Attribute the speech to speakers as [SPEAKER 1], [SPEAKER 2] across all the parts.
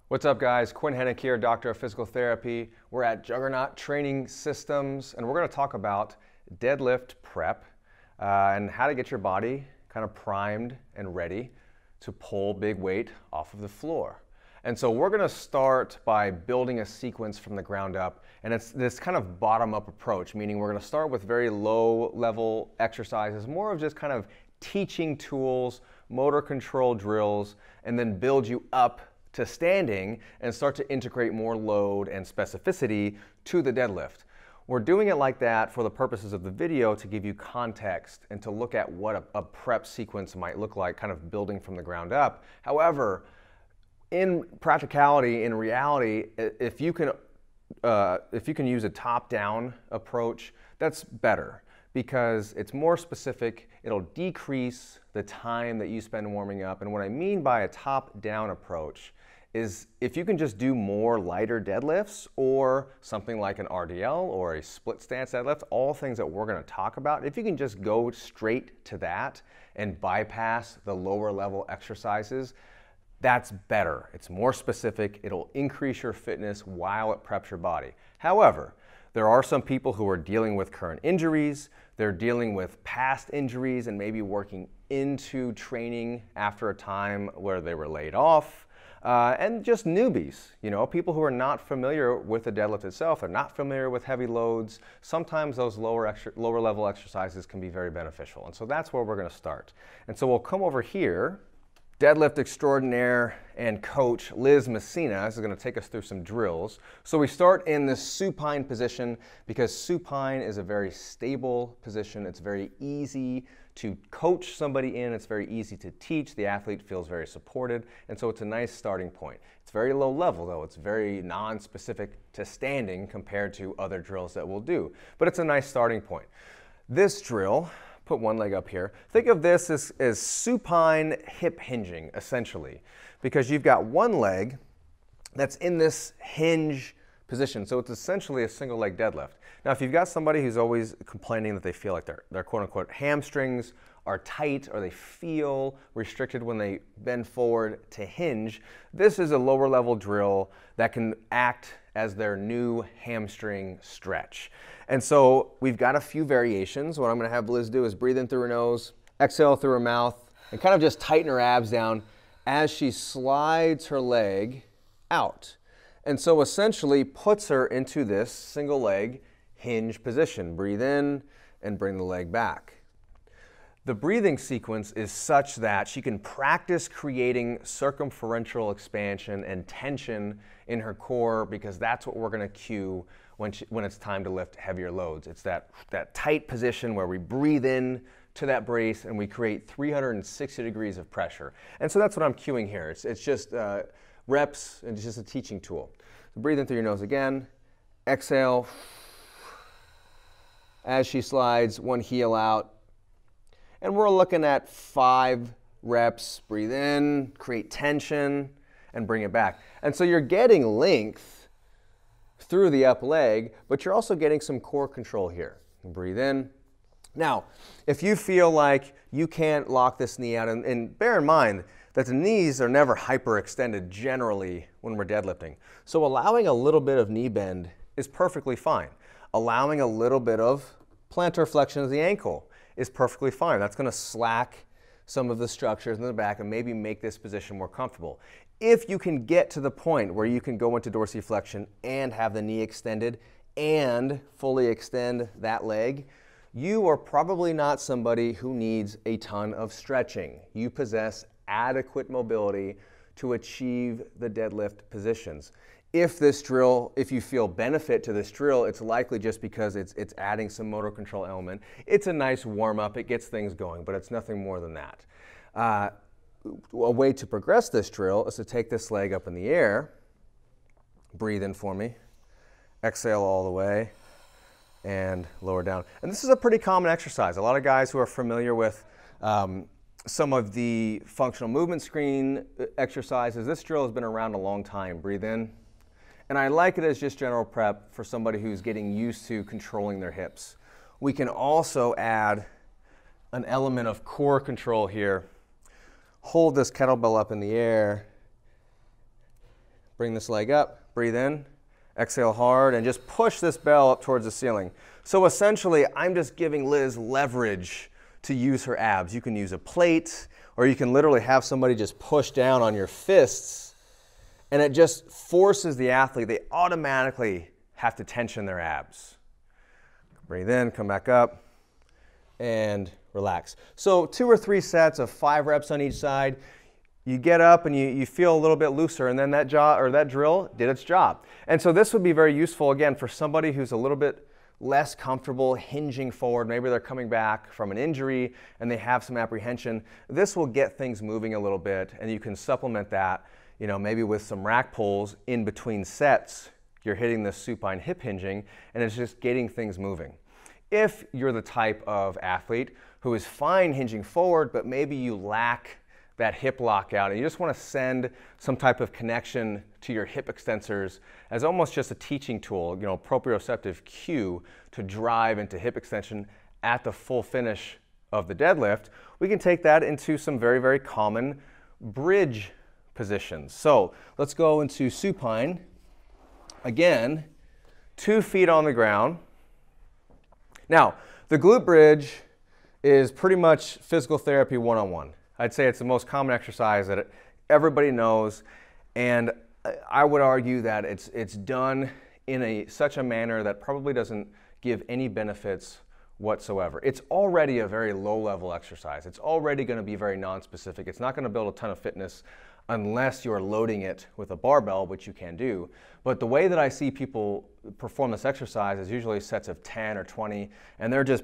[SPEAKER 1] What's up, guys? Quinn Henoch here, Doctor of Physical Therapy. We're at Juggernaut Training Systems, and we're going to talk about deadlift prep and how to get your body kind of primed and ready to pull big weight off of the floor. And so we're going to start by building a sequence from the ground up, and it's this kind of bottom-up approach, meaning we're going to start with very low-level exercises, more of just kind of teaching tools, motor control drills, and then build you up to standing and start to integrate more load and specificity to the deadlift. We're doing it like that for the purposes of the video to give you context and to look at what a prep sequence might look like, kind of building from the ground up. However, in practicality, in reality, if you can use a top-down approach, that's better because it's more specific. It'll decrease the time that you spend warming up. And what I mean by a top-down approach is if you can just do more lighter deadlifts or something like an RDL or a split stance deadlift, all things that we're going to talk about, if you can just go straight to that and bypass the lower level exercises, that's better. It's more specific. It'll increase your fitness while it preps your body. However, there are some people who are dealing with current injuries. They're dealing with past injuries and maybe working into training after a time where they were laid off. And just newbies, people who are not familiar with the deadlift itself, they're not familiar with heavy loads. Sometimes those lower level exercises can be very beneficial. And so that's where we're going to start. And so we'll come over here. Deadlift extraordinaire and coach Liz Messina is going to take us through some drills. So we start in the supine position because supine is a very stable position. It's very easy to coach somebody in. It's very easy to teach. The athlete feels very supported, and so it's a nice starting point. It's very low level though. It's very non-specific to standing compared to other drills that we'll do, but it's a nice starting point. This drill, put one leg up here. Think of this as supine hip hinging, essentially, because you've got one leg that's in this hinge position. So it's essentially a single leg deadlift. Now, if you've got somebody who's always complaining that they feel like their quote unquote hamstrings are tight or they feel restricted when they bend forward to hinge, this is a lower level drill that can act as their new hamstring stretch. And so we've got a few variations. What I'm going to have Liz do is breathe in through her nose, exhale through her mouth, and kind of just tighten her abs down as she slides her leg out. And so essentially puts her into this single leg hinge position. Breathe in and bring the leg back. The breathing sequence is such that she can practice creating circumferential expansion and tension in her core, because that's what we're going to cue when it's time to lift heavier loads. It's that tight position where we breathe in to that brace and we create 360 degrees of pressure. And so that's what I'm cueing here. It's just reps, and it's just a teaching tool. So breathe in through your nose again. Exhale as she slides one heel out. And we're looking at 5 reps. Breathe in, create tension, and bring it back. And so you're getting length through the up leg, but you're also getting some core control here. Breathe in. Now, if you feel like you can't lock this knee out, and bear in mind that the knees are never hyperextended generally when we're deadlifting. So allowing a little bit of knee bend is perfectly fine. Allowing a little bit of plantar flexion of the ankle is perfectly fine. That's going to slack some of the structures in the back and maybe make this position more comfortable. If you can get to the point where you can go into dorsiflexion and have the knee extended and fully extend that leg, you are probably not somebody who needs a ton of stretching. You possess adequate mobility to achieve the deadlift positions. If you feel benefit to this drill, it's likely just because it's adding some motor control element. It's a nice warm-up. It gets things going, but it's nothing more than that. A way to progress this drill is to take this leg up in the air. Breathe in for me. Exhale all the way and lower down. And this is a pretty common exercise. A lot of guys who are familiar with some of the functional movement screen exercises, this drill has been around a long time. Breathe in. And I like it as just general prep for somebody who's getting used to controlling their hips. We can also add an element of core control here. Hold this kettlebell up in the air, Bring this leg up, breathe in, exhale hard, and just push this bell up towards the ceiling. So essentially, I'm just giving Liz leverage to use her abs. You can use a plate, or you can literally have somebody just push down on your fists, and it just forces the athlete, they automatically have to tension their abs. Breathe in, come back up, and relax. So 2 or 3 sets of 5 reps on each side. You get up and you feel a little bit looser, and then that drill did its job. And so this would be very useful, again, for somebody who's a little bit less comfortable hinging forward. Maybe they're coming back from an injury and they have some apprehension. This will get things moving a little bit, and you can supplement that, maybe with some rack pulls in between sets. You're hitting the supine hip hinging, and it's just getting things moving. If you're the type of athlete who is fine hinging forward, but maybe you lack that hip lockout, and you just want to send some type of connection to your hip extensors as almost just a teaching tool, proprioceptive cue to drive into hip extension at the full finish of the deadlift, we can take that into some very, very common bridge positions. So let's go into supine. Again, 2 feet on the ground. Now, the glute bridge is pretty much physical therapy 101. I'd say it's the most common exercise that everybody knows, and I would argue that it's done in such a manner that probably doesn't give any benefits whatsoever. It's already a very low-level exercise. It's already going to be very non-specific. It's not going to build a ton of fitness unless you're loading it with a barbell, which you can do. But the way that I see people perform this exercise is usually sets of 10 or 20, and they're just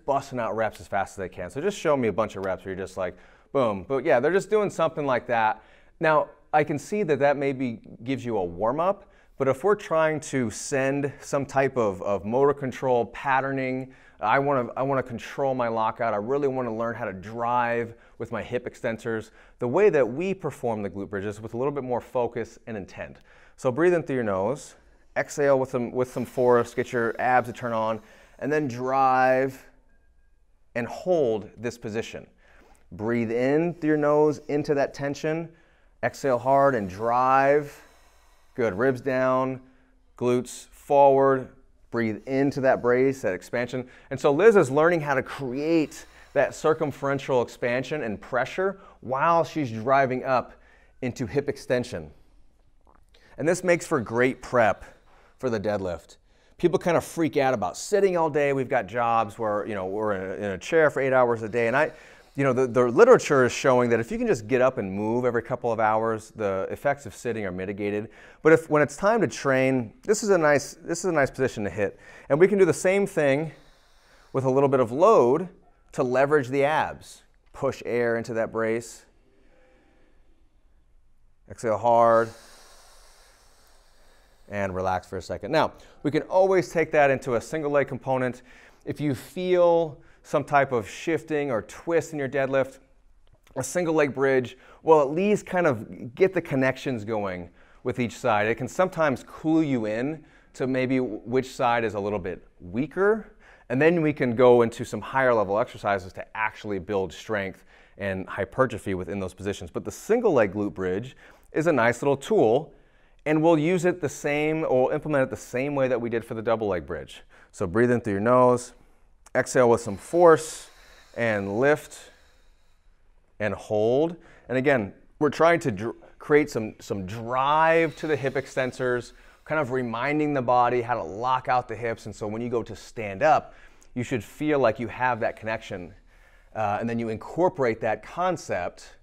[SPEAKER 1] busting out reps as fast as they can. So just show me a bunch of reps where you're just like, boom. But yeah, they're just doing something like that. Now, I can see that maybe gives you a warm-up, but if we're trying to send some type of motor control, patterning, I want to control my lockout, I really want to learn how to drive with my hip extensors, the way that we perform the glute bridges with a little bit more focus and intent. So breathe in through your nose, exhale with some force, get your abs to turn on, and then drive and hold this position. Breathe in through your nose into that tension, exhale hard and drive. Good, ribs down, glutes forward, breathe into that brace, that expansion. And so Liz is learning how to create that circumferential expansion and pressure while she's driving up into hip extension. And this makes for great prep for the deadlift. People kind of freak out about sitting all day. We've got jobs where we're in a chair for 8 hours a day, and the literature is showing that if you can just get up and move every couple of hours, the effects of sitting are mitigated. But when it's time to train, this is a nice position to hit, and we can do the same thing with a little bit of load to leverage the abs. Push air into that brace. Exhale hard. And relax for a second. Now, we can always take that into a single leg component. If you feel some type of shifting or twist in your deadlift, a single leg bridge will at least kind of get the connections going with each side. It can sometimes clue you in to maybe which side is a little bit weaker, and then we can go into some higher level exercises to actually build strength and hypertrophy within those positions. But the single leg glute bridge is a nice little tool, and we'll use it or implement it the same way that we did for the double leg bridge. So breathe in through your nose, exhale with some force, and lift and hold. And again, we're trying to create some drive to the hip extensors, kind of reminding the body how to lock out the hips. And so when you go to stand up, you should feel like you have that connection. And then you incorporate that concept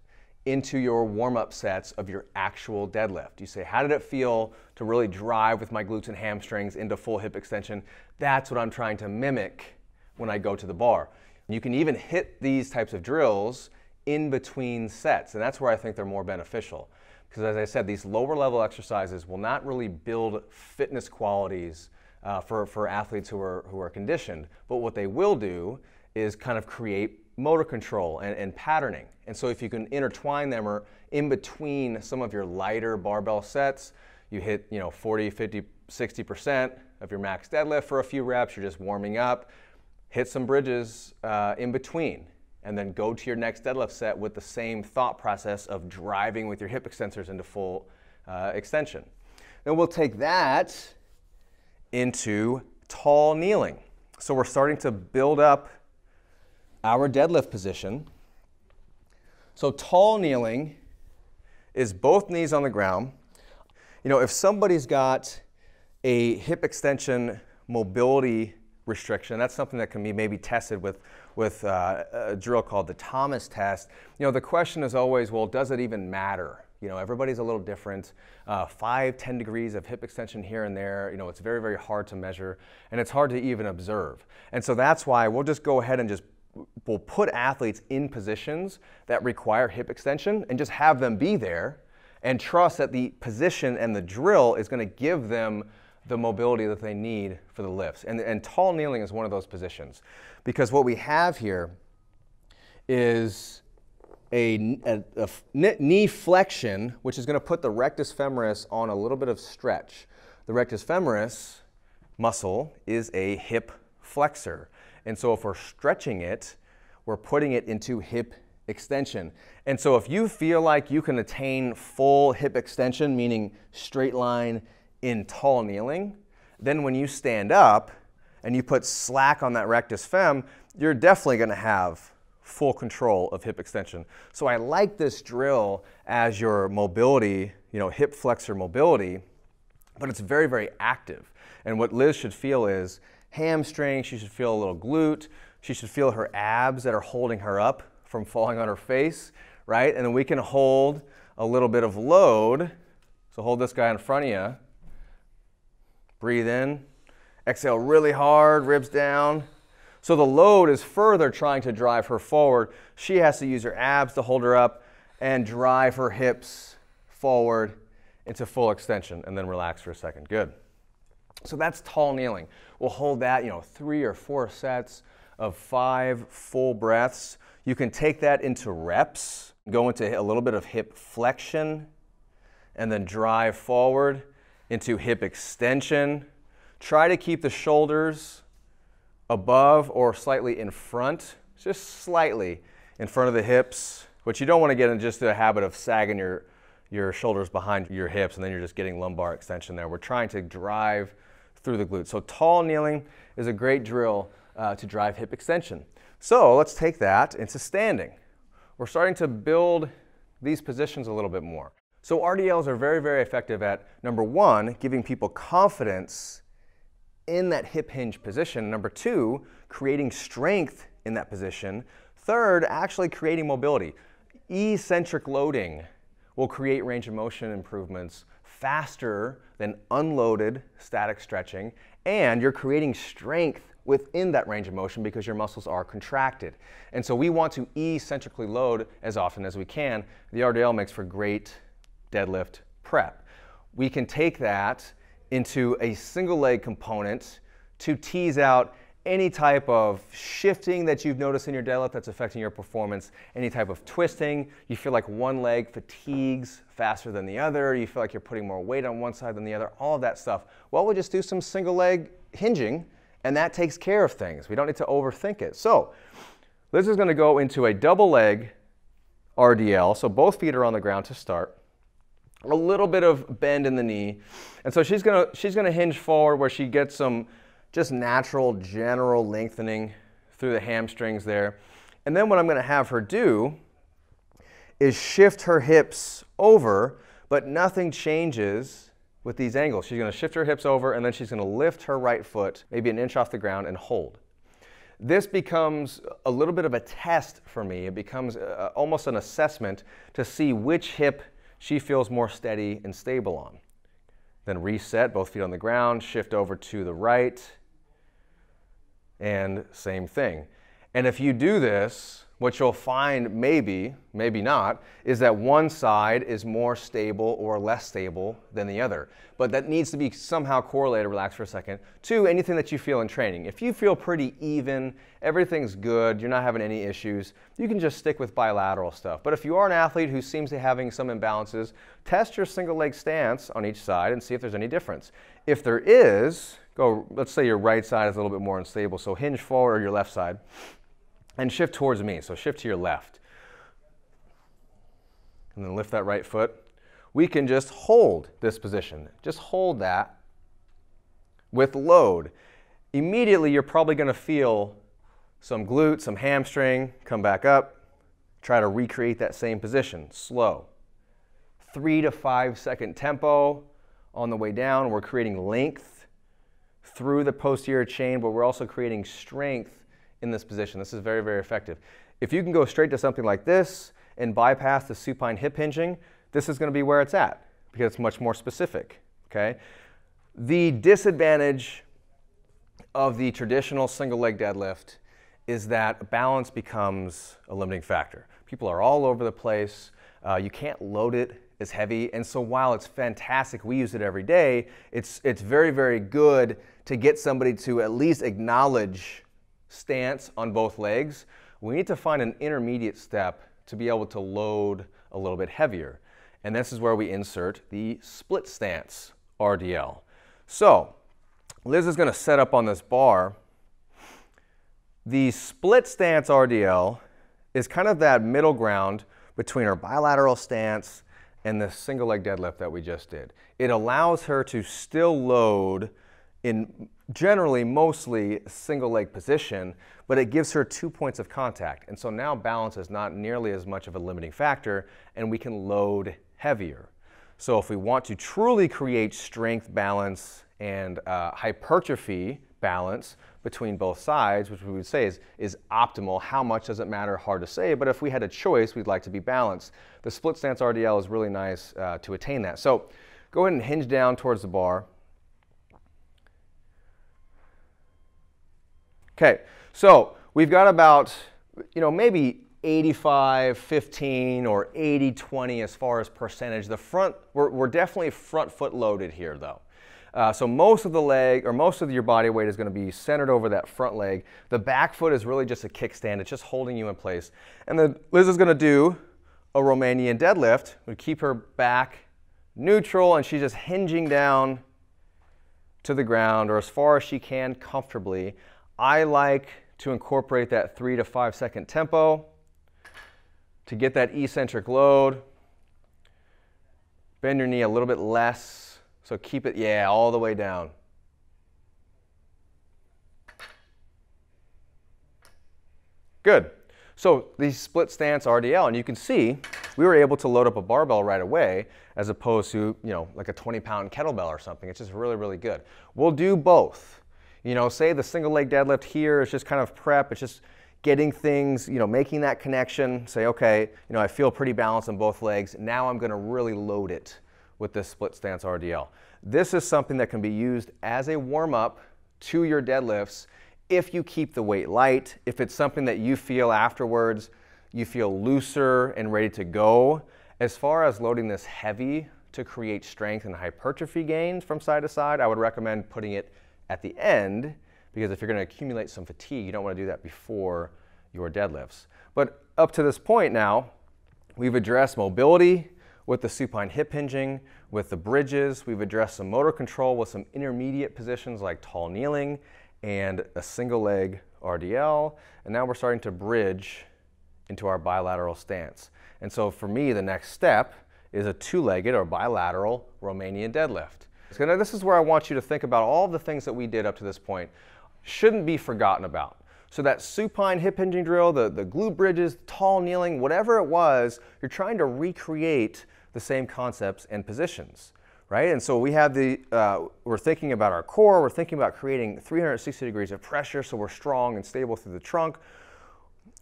[SPEAKER 1] into your warm-up sets of your actual deadlift. You say, how did it feel to really drive with my glutes and hamstrings into full hip extension? That's what I'm trying to mimic when I go to the bar. You can even hit these types of drills in between sets, and that's where I think they're more beneficial. Because as I said, these lower level exercises will not really build fitness qualities for athletes who are conditioned, but what they will do is kind of create motor control and patterning. And so if you can intertwine them or in between some of your lighter barbell sets, you hit 40, 50, 60% of your max deadlift for a few reps, you're just warming up, hit some bridges in between, and then go to your next deadlift set with the same thought process of driving with your hip extensors into full extension. Then we'll take that into tall kneeling. So we're starting to build up our deadlift position. So tall kneeling is both knees on the ground. You know, if somebody's got a hip extension mobility restriction, that's something that can be maybe tested with a drill called the Thomas test. You know, the question is always, well, does it even matter? You know, everybody's a little different. 5-10 degrees of hip extension here and there, you know, it's very, very hard to measure, and it's hard to even observe. And so that's why we'll just go ahead and we'll put athletes in positions that require hip extension and just have them be there and trust that the position and the drill is going to give them the mobility that they need for the lifts. And tall kneeling is one of those positions, because what we have here is a knee flexion, which is going to put the rectus femoris on a little bit of stretch. The rectus femoris muscle is a hip flexor. And so if we're stretching it, we're putting it into hip extension. And so if you feel like you can attain full hip extension, meaning straight line in tall kneeling, then when you stand up and you put slack on that rectus fem, you're definitely going to have full control of hip extension. So I like this drill as your mobility, you know, hip flexor mobility, but it's very, very active. And what Liz should feel is hamstring, she should feel a little glute, she should feel her abs that are holding her up from falling on her face, right? And then we can hold a little bit of load. So hold this guy in front of you. Breathe in, exhale really hard, ribs down. So the load is further trying to drive her forward. She has to use her abs to hold her up and drive her hips forward into full extension, and then relax for a second. Good. So that's tall kneeling. We'll hold that, you know, 3 or 4 sets of 5 full breaths. You can take that into reps, go into a little bit of hip flexion, and then drive forward into hip extension. Try to keep the shoulders above or slightly in front, just slightly in front of the hips, but you don't want to get in just a habit of sagging your shoulders behind your hips and then you're just getting lumbar extension there. We're trying to drive through the glutes. So tall kneeling is a great drill to drive hip extension. So let's take that into standing. We're starting to build these positions a little bit more. So RDLs are very, very effective at, number 1, giving people confidence in that hip hinge position. Number 2, creating strength in that position. 3rd, actually creating mobility. Eccentric loading will create range of motion improvements faster than unloaded static stretching, and you're creating strength within that range of motion because your muscles are contracted. And so we want to eccentrically load as often as we can. The RDL makes for great deadlift prep. We can take that into a single leg component to tease out any type of shifting that you've noticed in your deadlift that's affecting your performance, any type of twisting, you feel like one leg fatigues faster than the other, you feel like you're putting more weight on one side than the other, all of that stuff. Well, we'll just do some single leg hinging, and that takes care of things. We don't need to overthink it. So Liz is going to go into a double leg RDL, so both feet are on the ground to start. A little bit of bend in the knee, and so she's gonna hinge forward where she gets some just natural general lengthening through the hamstrings there. And then what I'm gonna have her do is shift her hips over, but nothing changes with these angles. She's gonna shift her hips over, and then she's gonna lift her right foot maybe an inch off the ground and hold. This becomes a little bit of a test for me. It becomes almost an assessment to see which hip she feels more steady and stable on. Then reset, both feet on the ground, shift over to the right, and same thing. And if you do this, what you'll find maybe not, is that one side is more stable or less stable than the other. But that needs to be somehow correlated, relax for a second, to anything that you feel in training. If you feel pretty even, everything's good, you're not having any issues, you can just stick with bilateral stuff. But if you are an athlete who seems to be having some imbalances, test your single leg stance on each side and see if there's any difference. If there is, let's say your right side is a little bit more unstable, so hinge forward or your left side, and shift towards me, so shift to your left. And then lift that right foot. we can just hold this position. Just hold that with load. Immediately, you're probably going to feel some glute, some hamstring, come back up, try to recreate that same position, slow. 3 to 5 second tempo on the way down. We're creating length through the posterior chain, but we're also creating strength in this position. This is very, very effective. If you can go straight to something like this and bypass the supine hip hinging, this is going to be where it's at because it's much more specific, okay? The disadvantage of the traditional single leg deadlift is that balance becomes a limiting factor. People are all over the place. You can't load it as heavy, and so while it's fantastic, we use it every day, it's very, very good to get somebody to at least acknowledge stance on both legs. We need to find an intermediate step to be able to load a little bit heavier, and this is where we insert the split stance RDL. So Liz is going to set up on this bar. The split stance RDL is kind of that middle ground between our bilateral stance and the single leg deadlift that we just did. It allows her to still load in generally mostly single leg position, but it gives her 2 points of contact. And so now balance is not nearly as much of a limiting factor, and we can load heavier. So if we want to truly create strength balance and hypertrophy balance between both sides, which we would say is optimal. How much doesn't matter, hard to say, but if we had a choice, we'd like to be balanced. The split stance RDL is really nice to attain that. So go ahead and hinge down towards the bar. Okay, so we've got about, maybe 85-15 or 80-20 as far as percentage. The front, we're definitely front foot loaded here though. So most of the leg, or most of your body weight is going to be centered over that front leg. The back foot is really just a kickstand. It's just holding you in place. And then Liz is going to do a Romanian deadlift. We keep her back neutral, and she's just hinging down to the ground, or as far as she can comfortably. I like to incorporate that 3 to 5 second tempo to get that eccentric load. Bend your knee a little bit less. So keep it, all the way down. Good. So the split stance RDL, and you can see we were able to load up a barbell right away as opposed to, like a 20-pound kettlebell or something. It's just really, really good. We'll do both. Say the single leg deadlift here is just kind of prep. It's just getting things, making that connection. Say, okay, I feel pretty balanced on both legs. Now I'm going to really load it with this split stance RDL. This is something that can be used as a warm-up to your deadlifts if you keep the weight light, if it's something that you feel afterwards, you feel looser and ready to go. As far as loading this heavy to create strength and hypertrophy gains from side to side, I would recommend putting it at the end, because if you're going to accumulate some fatigue, you don't want to do that before your deadlifts. But up to this point now, we've addressed mobility with the supine hip hinging, with the bridges. We've addressed some motor control with some intermediate positions like tall kneeling and a single leg RDL. And now we're starting to bridge into our bilateral stance. And so for me, the next step is a two-legged or bilateral Romanian deadlift. So this is where I want you to think about all the things that we did up to this point shouldn't be forgotten about. So that supine hip hinging drill, the glute bridges, tall kneeling, whatever it was, you're trying to recreate the same concepts and positions, right? And so we have we're thinking about our core, we're thinking about creating 360 degrees of pressure so we're strong and stable through the trunk.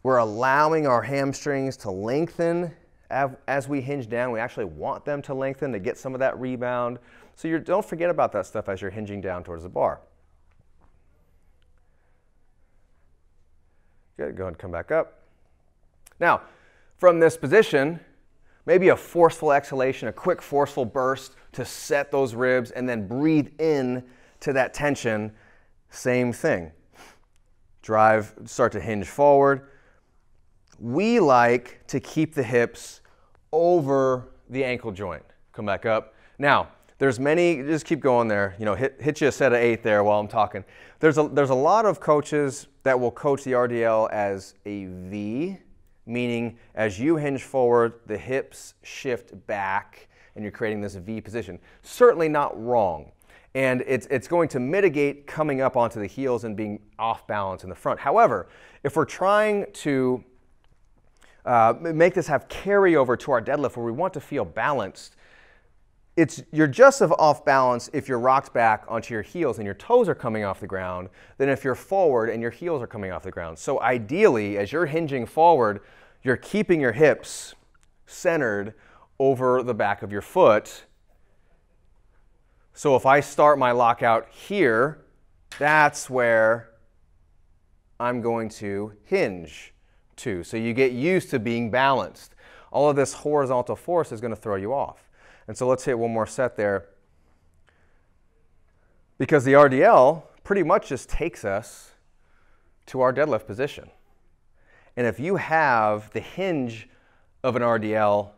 [SPEAKER 1] We're allowing our hamstrings to lengthen as we hinge down. We actually want them to lengthen to get some of that rebound. So don't forget about that stuff as you're hinging down towards the bar. Good, go ahead and come back up. Now, from this position, maybe a forceful exhalation, a quick forceful burst to set those ribs, and then breathe in to that tension. Same thing. Drive, start to hinge forward. We like to keep the hips over the ankle joint. Come back up. Now, there's many, just keep going there, hit you a set of 8 there while I'm talking. There's a lot of coaches that will coach the RDL as a V, meaning as you hinge forward, the hips shift back and you're creating this V position. Certainly not wrong. And it's going to mitigate coming up onto the heels and being off balance in the front. However, if we're trying to make this have carryover to our deadlift where we want to feel balanced, you're just off balance if you're rocked back onto your heels and your toes are coming off the ground than if you're forward and your heels are coming off the ground. So ideally, as you're hinging forward, you're keeping your hips centered over the back of your foot. So if I start my lockout here, that's where I'm going to hinge to. So you get used to being balanced. All of this horizontal force is going to throw you off. And so let's hit one more set there. Because the RDL pretty much just takes us to our deadlift position. And if you have the hinge of an RDL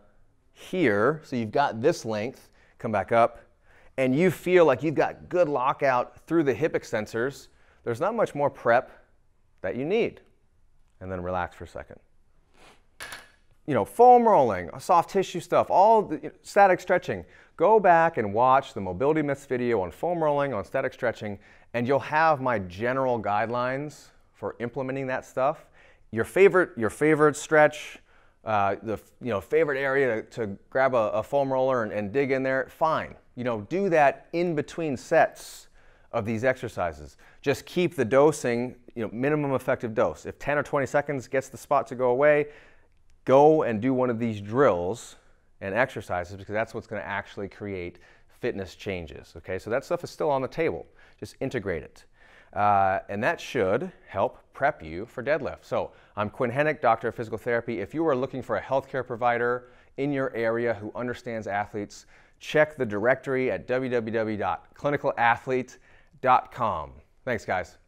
[SPEAKER 1] here, so you've got this length, come back up, and you feel like you've got good lockout through the hip extensors, there's not much more prep that you need. And then relax for a second. You know, foam rolling, soft tissue stuff, all the static stretching. Go back and watch the Mobility Myths video on foam rolling, on static stretching, and you'll have my general guidelines for implementing that stuff. Your favorite stretch, favorite area to grab a foam roller and dig in there, fine. Do that in between sets of these exercises. Just keep the dosing, minimum effective dose. If 10 or 20 seconds gets the spot to go away, go and do one of these drills and exercises because that's what's going to actually create fitness changes. Okay, so that stuff is still on the table. Just integrate it. And that should help prep you for deadlift. So I'm Quinn Henoch, Doctor of Physical Therapy. If you are looking for a healthcare provider in your area who understands athletes, check the directory at www.clinicalathlete.com. Thanks, guys.